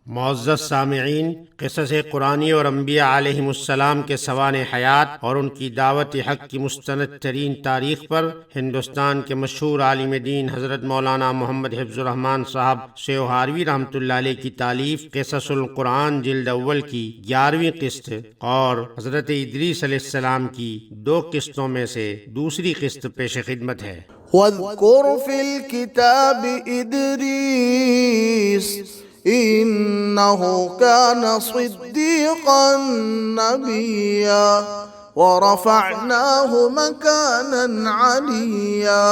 معزز سامعین، قصص قرآنی اور انبیاء علیہم السلام کے سوانح حیات اور ان کی دعوت حق کی مستند ترین تاریخ پر ہندوستان کے مشہور عالم دین حضرت مولانا محمد حفظ الرحمان صاحب سیوہاروی رحمۃ اللہ علیہ کی تالیف قصص القرآن جلد اول کی 11ویں قسط اور حضرت ادریس علیہ السلام کی 2 قسطوں میں سے دوسری قسط پیش خدمت ہے۔ وَاذْكُرْ فِي الْكِتَابِ إِدْرِيسَ إِنَّهُ كَانَ صِدِّيقًا نَبِيًّا وَرَفَعْنَاهُ مَكَانًا عَلِيًّا۔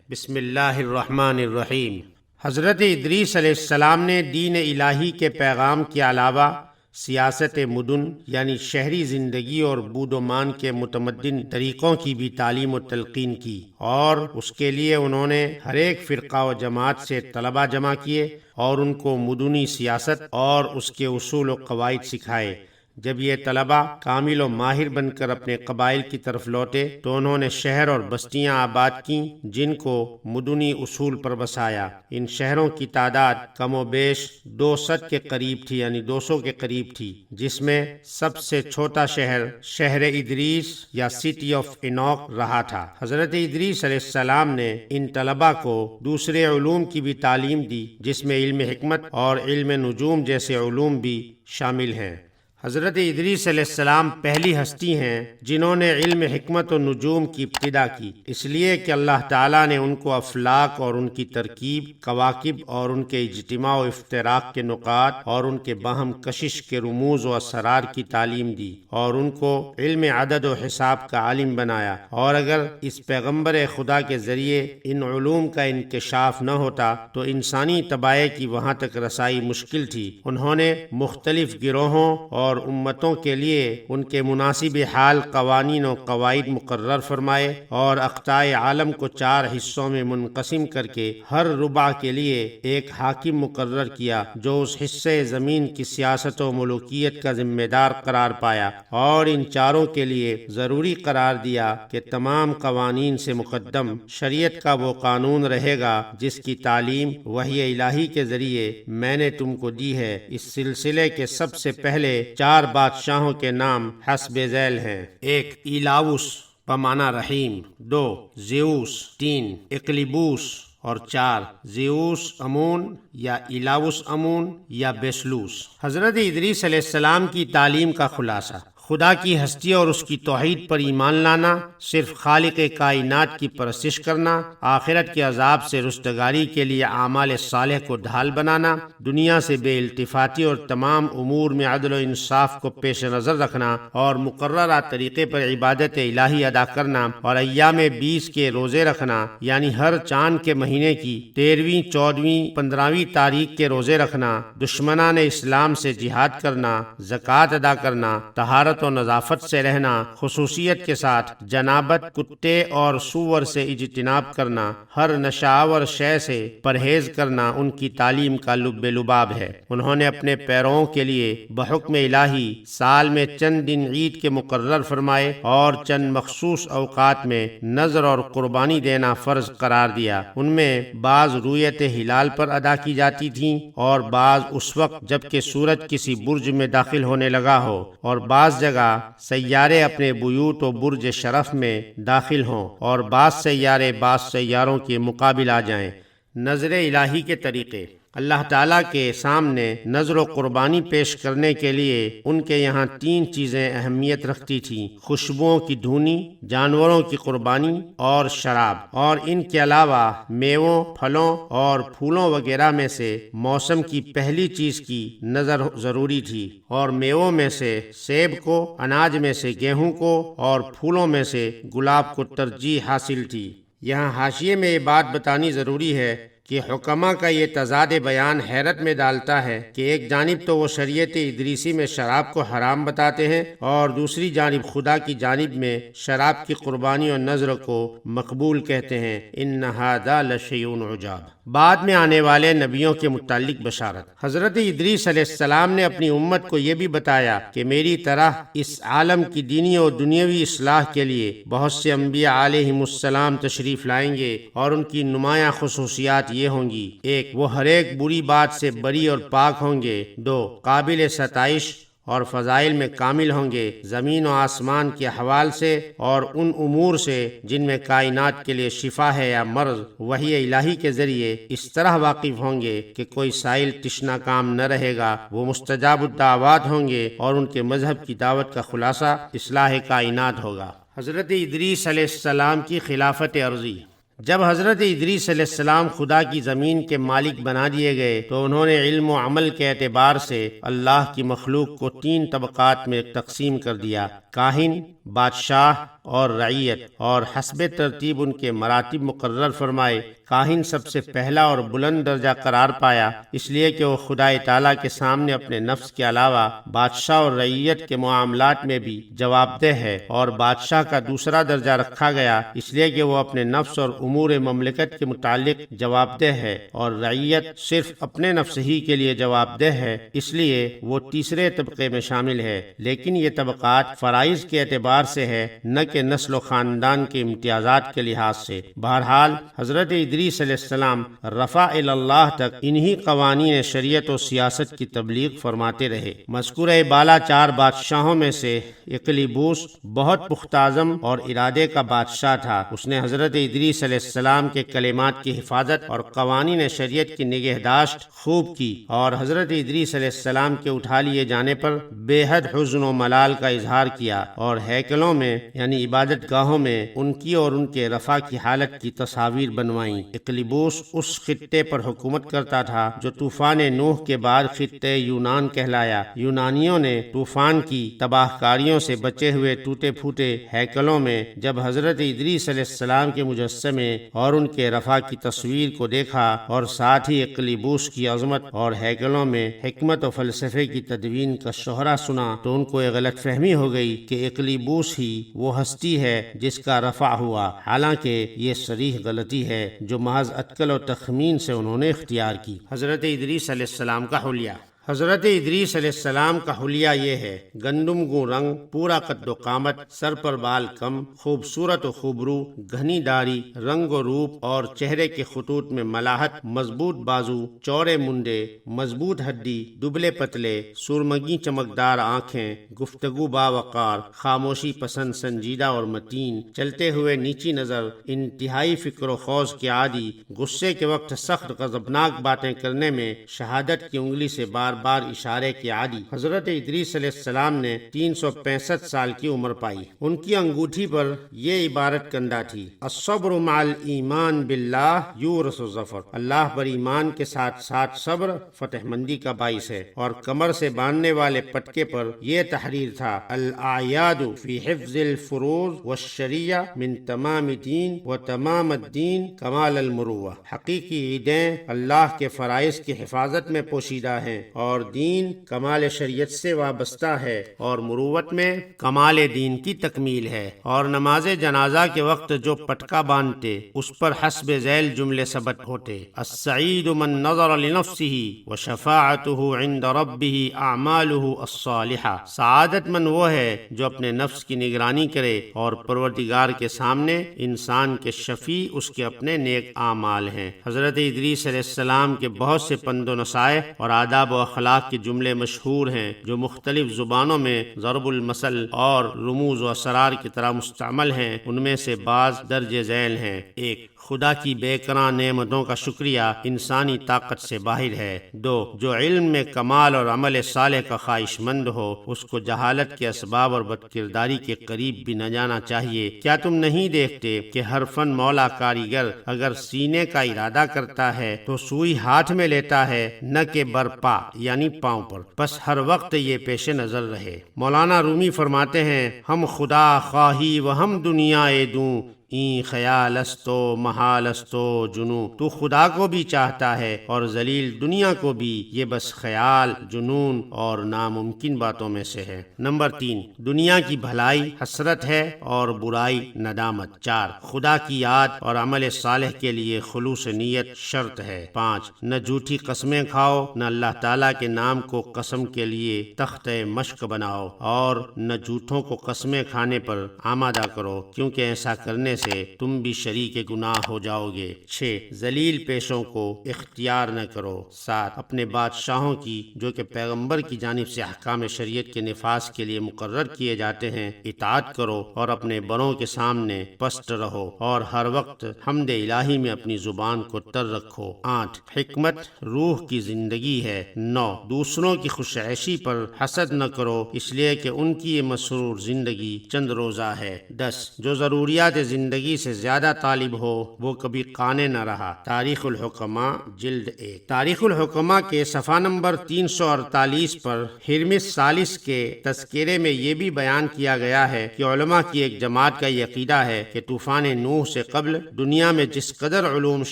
بسم اللہ الرحمن الرحیم۔ حضرت ادریس علیہ السلام نے دین الہی کے پیغام کے علاوہ سیاست مدن یعنی شہری زندگی اور بود و مان کے متمدن طریقوں کی بھی تعلیم و تلقین کی، اور اس کے لیے انہوں نے ہر ایک فرقہ و جماعت سے طلباء جمع کیے اور ان کو مدنی سیاست اور اس کے اصول و قواعد سکھائے۔ جب یہ طلباء کامل و ماہر بن کر اپنے قبائل کی طرف لوٹے تو انہوں نے شہر اور بستیاں آباد کیں جن کو مدنی اصول پر بسایا۔ ان شہروں کی تعداد کم و بیش 200 کے قریب تھی، یعنی 200 کے قریب تھی، جس میں سب سے چھوٹا شہر شہر ادریس یا سٹی آف اینوک رہا تھا۔ حضرت ادریس علیہ السلام نے ان طلباء کو دوسرے علوم کی بھی تعلیم دی، جس میں علم حکمت اور علم نجوم جیسے علوم بھی شامل ہیں۔ حضرت ادریس علیہ السلام پہلی ہستی ہیں جنہوں نے علم حکمت و نجوم کی ابتدا کی، اس لیے کہ اللہ تعالیٰ نے ان کو افلاک اور ان کی ترکیب، کواکب اور ان کے اجتماع و افتراق کے نقاط اور ان کے باہم کشش کے رموز و اسرار کی تعلیم دی، اور ان کو علم عدد و حساب کا عالم بنایا۔ اور اگر اس پیغمبر خدا کے ذریعے ان علوم کا انکشاف نہ ہوتا تو انسانی تباہی کی وہاں تک رسائی مشکل تھی۔ انہوں نے مختلف گروہوں اور امتوں کے لیے ان کے مناسب حال قوانین و قواعد مقرر فرمائے، اور اقطاع عالم کو 4 حصوں میں منقسم کر کے ہر ربع کے لیے ایک حاکم مقرر کیا جو اس حصے زمین کی سیاست و ملوکیت کا ذمہ دار قرار پایا، اور ان چاروں کے لیے ضروری قرار دیا کہ تمام قوانین سے مقدم شریعت کا وہ قانون رہے گا جس کی تعلیم وحی الہی کے ذریعے میں نے تم کو دی ہے۔ اس سلسلے کے سب سے پہلے 4 بادشاہوں کے نام حسب ذیل ہیں: 1 ایلاوس بمعنی رحیم، 2 زیوس، 3 اقلیبوس، اور 4 زیوس امون یا ایلاوس امون یا بیسلوس۔ حضرت ادریس علیہ السلام کی تعلیم کا خلاصہ: خدا کی ہستی اور اس کی توحید پر ایمان لانا، صرف خالق کائنات کی پرستش کرنا، آخرت کے عذاب سے رستگاری کے لیے اعمال صالح کو ڈھال بنانا، دنیا سے بے التفاتی اور تمام امور میں عدل و انصاف کو پیش نظر رکھنا، اور مقررہ طریقے پر عبادت الہی ادا کرنا، اور ایام 20 کے روزے رکھنا، یعنی ہر چاند کے مہینے کی 13ویں، 14ویں، 15ویں تاریخ کے روزے رکھنا، دشمنان اسلام سے جہاد کرنا، زکوٰۃ ادا کرنا، طہارت و نظافت سے رہنا، خصوصیت کے ساتھ جنابت، کتے اور سور سے اجتناب کرنا، ہر نشاور شے سے پرہیز کرنا ان کی تعلیم کا لب لباب ہے۔ انہوں نے اپنے پیرووں کے لیے بحکم الہی سال میں چند دن عید کے مقرر فرمائے اور چند مخصوص اوقات میں نذر اور قربانی دینا فرض قرار دیا۔ ان میں بعض رویت ہلال پر ادا کی جاتی تھیں، اور بعض اس وقت جب کہ سورج کسی برج میں داخل ہونے لگا ہو، اور بعض جگہ سیارے اپنے بیوت و برج شرف میں داخل ہوں، اور بعض سیارے بعض سیاروں کے مقابل آ جائیں۔ نظر الہی کے طریقے: اللہ تعالیٰ کے سامنے نذر و قربانی پیش کرنے کے لیے ان کے یہاں 3 چیزیں اہمیت رکھتی تھیں: خوشبوؤں کی دھونی، جانوروں کی قربانی اور شراب، اور ان کے علاوہ میووں، پھلوں اور پھولوں وغیرہ میں سے موسم کی پہلی چیز کی نظر ضروری تھی، اور میووں میں سے سیب کو، اناج میں سے گیہوں کو، اور پھولوں میں سے گلاب کو ترجیح حاصل تھی۔ یہاں حاشیے میں یہ بات بتانی ضروری ہے کہ حکماء کا یہ تضاد بیان حیرت میں ڈالتا ہے کہ ایک جانب تو وہ شریعت ادریسی میں شراب کو حرام بتاتے ہیں، اور دوسری جانب خدا کی جانب میں شراب کی قربانی اور نذر کو مقبول کہتے ہیں۔ ان ھذا لشیء عجاب۔ بعد میں آنے والے نبیوں کے متعلق بشارت: حضرت ادریس علیہ السلام نے اپنی امت کو یہ بھی بتایا کہ میری طرح اس عالم کی دینی اور دنیاوی اصلاح کے لیے بہت سے انبیاء علیہم السلام تشریف لائیں گے، اور ان کی نمایاں خصوصیات یہ ہوں گی: 1. وہ ہر ایک بری بات سے بری اور پاک ہوں گے. 2. قابل ستائش اور فضائل میں کامل ہوں گے، زمین و آسمان کے احوال سے اور ان امور سے جن میں کائنات کے لیے شفا ہے یا مرض، وحی الہی کے ذریعے اس طرح واقف ہوں گے کہ کوئی سائل تشنا کام نہ رہے گا. وہ مستجاب الدعوات ہوں گے اور ان کے مذہب کی دعوت کا خلاصہ اصلاح کائنات ہوگا. حضرت ادریس علیہ السلام کی خلافت عرضی. جب حضرت ادریس علیہ السلام خدا کی زمین کے مالک بنا دیے گئے تو انہوں نے علم و عمل کے اعتبار سے اللہ کی مخلوق کو 3 طبقات میں تقسیم کر دیا: کاہن، بادشاہ اور رعیت، اور حسب ترتیب ان کے مراتب مقرر فرمائے. کاہن سب سے پہلا اور بلند درجہ قرار پایا، اس لیے کہ وہ خدا تعالیٰ کے سامنے اپنے نفس کے علاوہ بادشاہ اور رعیت کے معاملات میں بھی جواب دہ ہے، اور بادشاہ کا دوسرا درجہ رکھا گیا اس لیے کہ وہ اپنے نفس اور امور مملکت کے متعلق جواب دہ ہے، اور رعیت صرف اپنے نفس ہی کے لیے جواب دہ ہے، اس لیے وہ تیسرے طبقے میں شامل ہے. لیکن یہ طبقات فرائض کے اعتبار سے ہے، نہ کہ نسل و خاندان کے امتیازات کے لحاظ سے. بہرحال حضرت ادریس علیہ السلام رفع اللہ تک انہی قوانین شریعت و سیاست کی تبلیغ فرماتے رہے. مذکورہ بالا 4 بادشاہوں میں سے اقلیبوس بہت پختہ عزم اور ارادے کا بادشاہ تھا. اس نے حضرت ادریس علیہ السلام کے کلمات کی حفاظت اور قوانین شریعت کی نگہداشت خوب کی، اور حضرت ادریس علیہ السلام کے اٹھا لیے جانے پر بے حد حزن و ملال کا اظہار کیا، اور ہیکلوں میں یعنی عبادت گاہوں میں ان کی اور ان کے رفع کی حالت کی تصاویر بنوائیں. اقلیبوس اس خطے پر حکومت کرتا تھا جو طوفان نوح کے بعد خطے یونان کہلایا. یونانیوں نے طوفان کی تباہ کاریوں سے بچے ہوئے ٹوٹے پھوٹے ہیکلوں میں جب حضرت ادریس علیہ السلام کے مجسمے اور ان کے رفع کی تصویر کو دیکھا، اور ساتھ ہی اقلیبوس کی عظمت اور ہیکلوں میں حکمت و فلسفے کی تدوین کا شہرا سنا، تو ان کو یہ غلط فہمی ہو گئی کہ اقلیبوس ہی وہ ہستی ہے جس کا رفع ہوا، حالانکہ یہ صریح غلطی ہے جو محض عقل و تخمین سے انہوں نے اختیار کی. حضرت ادریس علیہ السلام کا حلیہ. حضرت ادریس علیہ السلام کا حلیہ یہ ہے: گندم گوں رنگ، پورا قد و قامت، سر پر بال کم، خوبصورت و خوبرو، گھنی داڑھی، رنگ و روپ اور چہرے کے خطوط میں ملاحت، مضبوط بازو، چوڑے منڈے، مضبوط ہڈی، دبلے پتلے، سرمگی چمکدار آنکھیں، گفتگو باوقار، خاموشی پسند، سنجیدہ اور متین، چلتے ہوئے نیچی نظر، انتہائی فکر و خوض کے عادی، غصے کے وقت سخت غضبناک باتیں کرنے میں شہادت کی انگلی سے بار اشارے کے عادی. حضرت ادریس علیہ السلام نے 365 سال کی عمر پائی. ان کی انگوٹھی پر یہ عبارت کندہ تھی: الصبر مع الایمان باللہ یورث الظفر. اللہ پر ایمان کے ساتھ ساتھ صبر فتح مندی کا باعث ہے. اور کمر سے باندھنے والے پٹکے پر یہ تحریر تھا: الاعیاد فی حفظ الفروض والشریعہ من تمام دین و تمام الدین کمال المروہ. حقیقی عیدیں اللہ کے فرائض کی حفاظت میں پوشیدہ ہیں، اور دین کمال شریعت سے وابستہ ہے، اور مروت میں کمال دین کی تکمیل ہے. اور نماز جنازہ کے وقت جو پٹکا باندھتے اس پر حسب ذیل جملے ثبت ہوتے: السعید من نظر لنفسه وشفاعته عند ربه اعماله الصالحہ. سعادت مند وہ ہے جو اپنے نفس کی نگرانی کرے اور پروردگار کے سامنے انسان کے شفیع اس کے اپنے نیک اعمال ہیں. حضرت ادریس علیہ السلام کے بہت سے پند و نصائح اور آداب و اخلاق کے جملے مشہور ہیں جو مختلف زبانوں میں ضرب المثل اور رموز و اسرار کی طرح مستعمل ہیں. ان میں سے بعض درج ذیل ہیں: 1. خدا کی بے کراں نعمتوں کا شکریہ انسانی طاقت سے باہر ہے. 2. جو علم میں کمال اور عمل صالح کا خواہش مند ہو اس کو جہالت کے اسباب اور بدکرداری کے قریب بھی نہ جانا چاہیے. کیا تم نہیں دیکھتے کہ ہر فن مولا کاریگر اگر سینے کا ارادہ کرتا ہے تو سوئی ہاتھ میں لیتا ہے، نہ کہ برپا یعنی پاؤں پر. بس ہر وقت یہ پیش نظر رہے. مولانا رومی فرماتے ہیں: ہم خدا خواہی و ہم دنیا دوں، این خیال استو محال استو جنو. تو خدا کو بھی چاہتا ہے اور ذلیل دنیا کو بھی، یہ بس خیال، جنون اور ناممکن باتوں میں سے ہے. نمبر 3. دنیا کی بھلائی حسرت ہے اور برائی ندامت. 4. خدا کی یاد اور عمل صالح کے لیے خلوص نیت شرط ہے. 5. نہ جھوٹی قسمیں کھاؤ، نہ اللہ تعالیٰ کے نام کو قسم کے لیے تخت مشق بناؤ، اور نہ جھوٹوں کو قسمیں کھانے پر آمادہ کرو، کیونکہ ایسا کرنے سے تم بھی شریک گناہ ہو جاؤ گے۔ 6 ذلیل پیشوں کو اختیار نہ کرو۔ 7 اپنے بادشاہوں کی جو کہ پیغمبر کی جانب سے احکام شریعت کے نفاذ کے لیے مقرر کیے جاتے ہیں اطاعت کرو، اور اپنے بڑوں کے سامنے پست رہو، اور ہر وقت حمد الہی میں اپنی زبان کو تر رکھو۔ 8 حکمت روح کی زندگی ہے۔ 9 دوسروں کی خوش عیشی پر حسد نہ کرو، اس لیے کہ ان کی یہ مسرور زندگی چند روزہ ہے۔ 10 جو ضروریات زندگی سے زیادہ طالب ہو وہ کبھی قانع نہ رہا۔ تاریخ الحکماء جلد 1۔ تاریخ الحکماء کے صفحہ نمبر 348 پر ہرمس ثالث کے تذکرے میں یہ بھی بیان کیا گیا ہے کہ علماء کی ایک جماعت کا یہ عقیدہ ہے کہ طوفان نوح سے قبل دنیا میں جس قدر علوم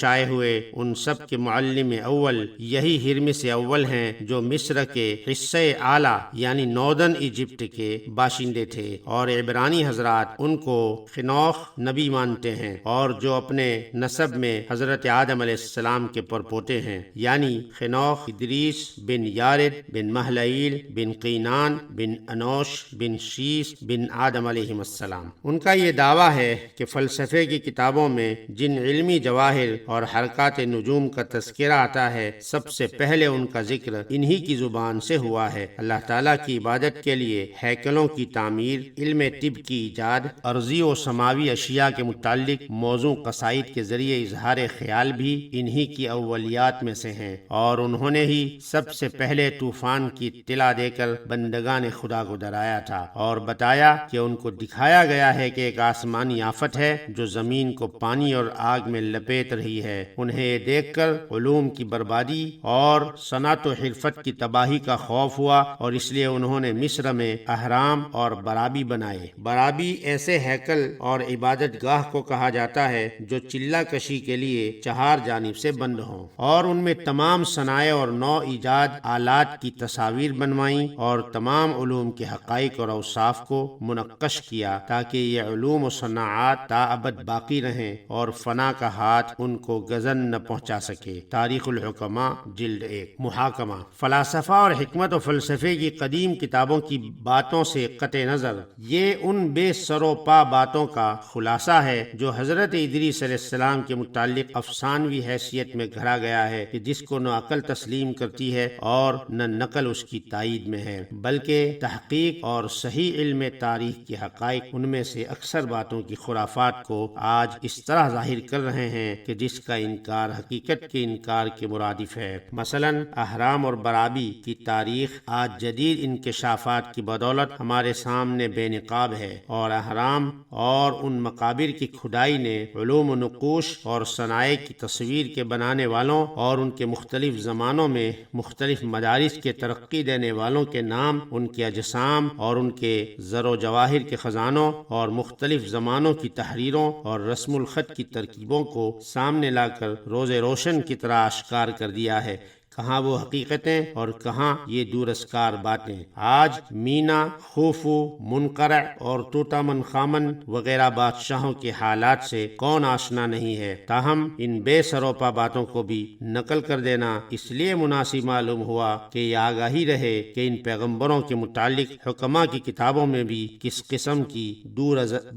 شائع ہوئے ان سب کے معلم اول یہی ہرمس اول ہیں، جو مصر کے حصہ اعلیٰ یعنی ناردرن ایجپٹ کے باشندے تھے، اور عبرانی حضرات ان کو خنوخ نبی مانتے ہیں، اور جو اپنے نسب میں حضرت آدم علیہ السلام کے پرپوتے ہیں، یعنی خنوخ ادریس بن یارد بن مہلعیل بن قینان بن انوش بن شیس بن آدم علیہ السلام۔ ان کا یہ دعویٰ ہے کہ فلسفے کی کتابوں میں جن علمی جواہر اور حرکات نجوم کا تذکرہ آتا ہے سب سے پہلے ان کا ذکر انہی کی زبان سے ہوا ہے۔ اللہ تعالیٰ کی عبادت کے لیے ہیکلوں کی تعمیر، علم طب کی ایجاد، ارضی و سماوی اشیاء کے متعلق موزوں قصائد کے ذریعے اظہار خیال بھی انہی کی اولیات میں سے ہیں، اور انہوں نے ہی سب سے پہلے طوفان کی اطلاع دے کر بندگان خدا کو ڈرایا تھا، اور بتایا کہ ان کو دکھایا گیا ہے کہ ایک آسمانی آفت ہے جو زمین کو پانی اور آگ میں لپیٹ رہی ہے۔ انہیں یہ دیکھ کر علوم کی بربادی اور صنعت و حرفت کی تباہی کا خوف ہوا، اور اس لیے انہوں نے مصر میں اہرام اور برابی بنائے۔ برابی ایسے ہیکل اور عبادت گاہ کو کہا جاتا ہے جو چلہ کشی کے لیے چہار جانب سے بند ہوں، اور ان میں تمام صنائع اور نو ایجاد آلات کی تصاویر بنوائیں، اور تمام علوم کے حقائق اور اوصاف کو منقش کیا تاکہ یہ علوم و صناعات تا ابد باقی رہیں اور فنا کا ہاتھ ان کو گزن نہ پہنچا سکے۔ تاریخ الحکماء جلد 1۔ محاکمہ فلاسفہ اور حکمت و فلسفے کی قدیم کتابوں کی باتوں سے قطع نظر یہ ان بے سر و پا باتوں کا خلاصہ ہے جو حضرت ادریس علیہ السلام کے متعلق افسانوی حیثیت میں گھڑا گیا ہے، کہ جس کو نہ عقل تسلیم کرتی ہے اور نہ نقل اس کی تائید میں ہے، بلکہ تحقیق اور صحیح علم تاریخ کی حقائق ان میں سے اکثر باتوں کی خرافات کو آج اس طرح ظاہر کر رہے ہیں کہ جس کا انکار حقیقت کے انکار کے مرادف ہے۔ مثلا اہرام اور برابی کی تاریخ آج جدید انکشافات کی بدولت ہمارے سامنے بے نقاب ہے، اور اہرام اور ان مقابر کی کھدائی نے علوم و نقوش اور صنائع کی تصویر کے بنانے والوں اور ان کے مختلف زمانوں میں مختلف مدارس کے ترقی دینے والوں کے نام، ان کے اجسام اور ان کے زر و جواہر کے خزانوں اور مختلف زمانوں کی تحریروں اور رسم الخط کی ترکیبوں کو سامنے لا کر روز روشن کی طرح آشکار کر دیا ہے۔ کہاں وہ حقیقتیں اور کہاں یہ دورسکار باتیں۔ آج مینا، خوفو، منقرع اور توتامن خامن وغیرہ بادشاہوں کے حالات سے کون آشنا نہیں ہے، تاہم ان بے سروپا باتوں کو بھی نقل کر دینا اس لیے مناسب معلوم ہوا کہ یہ آگاہی رہے کہ ان پیغمبروں کے متعلق حکماء کی کتابوں میں بھی کس قسم کی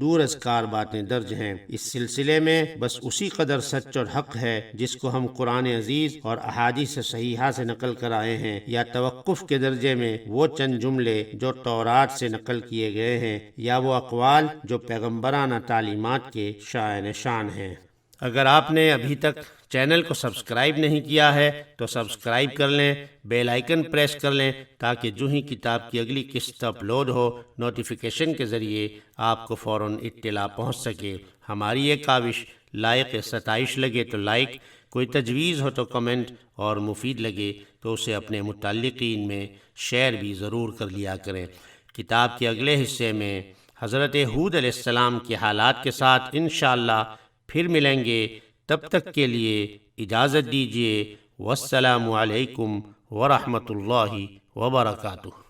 دورسکار باتیں درج ہیں۔ اس سلسلے میں بس اسی قدر سچ اور حق ہے جس کو ہم قرآن عزیز اور احادیث صحیحہ سے نقل کر آئے ہیں، یا توقف کے درجے میں وہ چند جملے جو تورات سے نقل کیے گئے ہیں، یا وہ اقوال جو پیغمبرانہ تعلیمات کے شائن شان ہیں۔ اگر آپ نے ابھی تک چینل کو سبسکرائب نہیں کیا ہے تو سبسکرائب کر لیں، بیل آئیکن پریس کر لیں تاکہ جو ہی کتاب کی اگلی قسط اپلوڈ ہو نوٹیفیکیشن کے ذریعے آپ کو فوراً اطلاع پہنچ سکے۔ ہماری یہ کاوش لائق ستائش لگے تو لائک، کوئی تجویز ہو تو کمنٹ، اور مفید لگے تو اسے اپنے متعلقین میں شیئر بھی ضرور کر لیا کریں۔ کتاب کے اگلے حصے میں حضرت ہود علیہ السلام کے حالات کے ساتھ انشاءاللہ پھر ملیں گے، تب تک کے لیے اجازت دیجیے۔ والسلام علیکم ورحمۃ اللہ وبرکاتہ۔